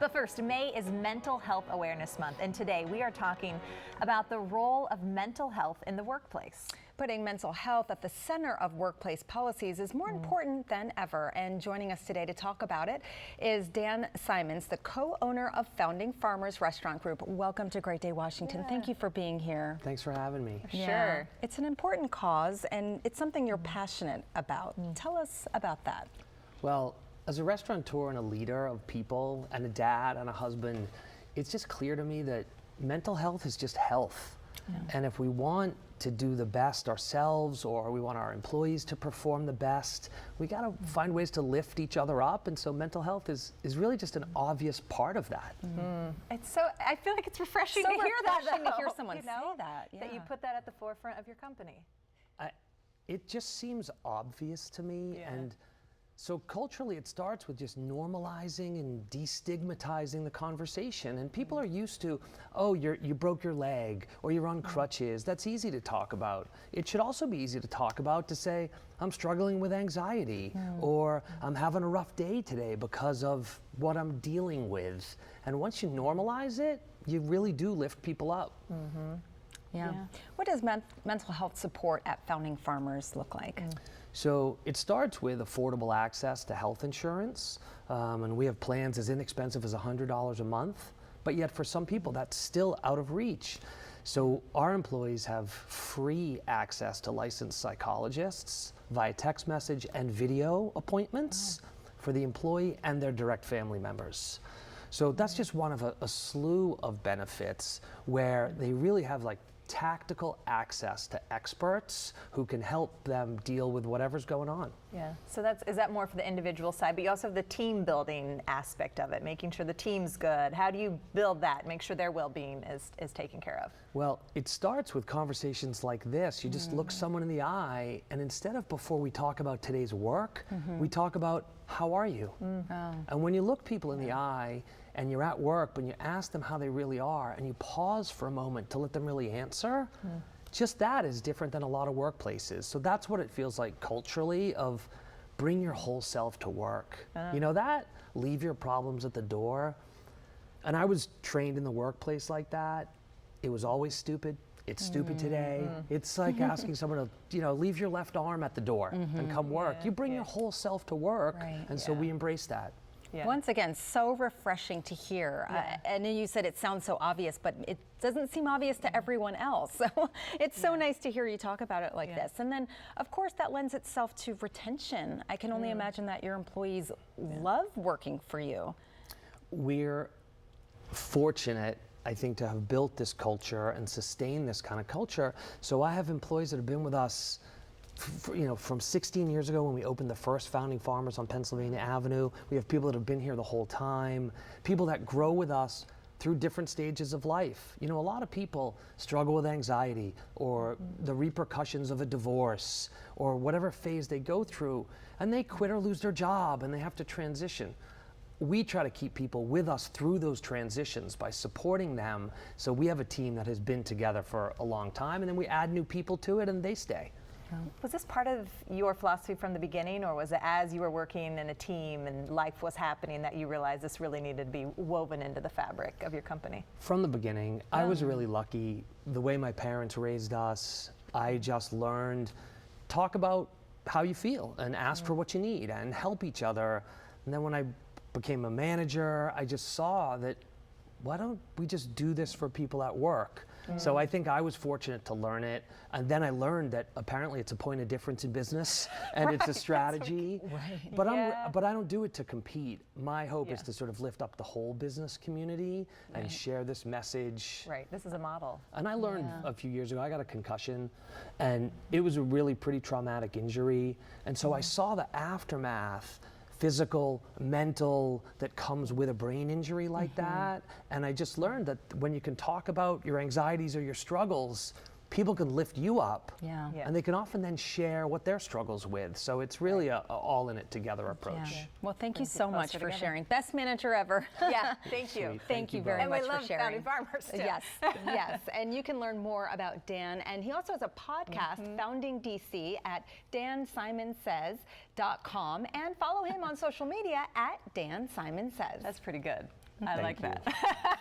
But first, May is Mental Health Awareness Month, and today we are talking about the role of mental health in the workplace. Putting mental health at the center of workplace policies is more important than ever. And joining us today to talk about it is Dan Simons, the co-owner of Founding Farmers Restaurant Group. Welcome to Great Day Washington. Thank you for being here. Thanks for having me. Sure. It's an important cause, and it's something you're passionate about. Tell us about that. Well, as a restaurateur and a leader of people and a dad and a husband, it's just clear to me that mental health is just health. And if we want to do the best ourselves, or we want our employees to perform the best, we got to find ways to lift each other up. And so mental health is really just an obvious part of that. It's so, I feel like it's refreshing So to hear that, refreshing to hear though, someone you know, say that. that you put that at the forefront of your company. It just seems obvious to me. Yeah. And so culturally, it starts with just normalizing and destigmatizing the conversation. And people are used to, oh, you broke your leg, or you're on crutches. That's easy to talk about. It should also be easy to talk about, to say, I'm struggling with anxiety, or I'm having a rough day today because of what I'm dealing with. And once you normalize it, you really do lift people up. Yeah. What does mental health support at Founding Farmers look like? So it starts with affordable access to health insurance, and we have plans as inexpensive as $100 a month, but yet for some people that's still out of reach. So our employees have free access to licensed psychologists via text message and video appointments for the employee and their direct family members. So that's just one of a slew of benefits where they really have like tactical access to experts who can help them deal with whatever's going on. Yeah. So is that more for the individual side, but you also have the team building aspect of it, making sure the team's good. How do you build that, make sure their well-being is taken care of? Well, it starts with conversations like this. You just look someone in the eye, and instead of before we talk about today's work, we talk about how are you? And when you look people in the eye and you're at work, but you ask them how they really are, and you pause for a moment to let them really answer, just that is different than a lot of workplaces. So that's what it feels like culturally, of bring your whole self to work. You know that? Leave your problems at the door. And I was trained in the workplace like that. It was always stupid. It's stupid today. It's like asking someone to, leave your left arm at the door and come work. You bring your whole self to work, and so we embrace that. Yeah. Once again, so refreshing to hear. And you said it sounds so obvious, but it doesn't seem obvious to everyone else. So it's so nice to hear you talk about it like this. And then, of course, that lends itself to retention. I can only imagine that your employees love working for you. We're fortunate, I think, to have built this culture and sustain this kind of culture. So I have employees that have been with us from 16 years ago when we opened the first Founding Farmers on Pennsylvania Avenue. We have people that have been here the whole time, people that grow with us through different stages of life. A lot of people struggle with anxiety or the repercussions of a divorce or whatever phase they go through, and they quit or lose their job and they have to transition. We try to keep people with us through those transitions by supporting them. So we have a team that has been together for a long time, and then we add new people to it and they stay. Was this part of your philosophy from the beginning, or was it as you were working in a team and life was happening that you realized this really needed to be woven into the fabric of your company? From the beginning, I was really lucky. The way my parents raised us, I just learned, talk about how you feel and ask for what you need and help each other. And then when I became a manager, I just saw that, why don't we just do this for people at work? So I think I was fortunate to learn it. And then I learned that apparently it's a point of difference in business and it's a strategy. But I don't do it to compete. My hope is to sort of lift up the whole business community and share this message. Right, this is a model. And I learned a few years ago, I got a concussion, and it was a really pretty traumatic injury. And so I saw the aftermath, physical, mental, that comes with a brain injury like that. And I just learned that when you can talk about your anxieties or your struggles, people can lift you up, and they can often then share what their struggles with. So it's really a all in it together approach. Yeah. Well, thank you so much for sharing. Best manager ever. Yeah, thank you. Thank you very much for sharing. And we love Founding Farmers too. Yes, yes. And you can learn more about Dan. And he also has a podcast, Founding DC, at dansimonsays.com. And follow him on social media at Dan Simon Says. That's pretty good. I like you. that.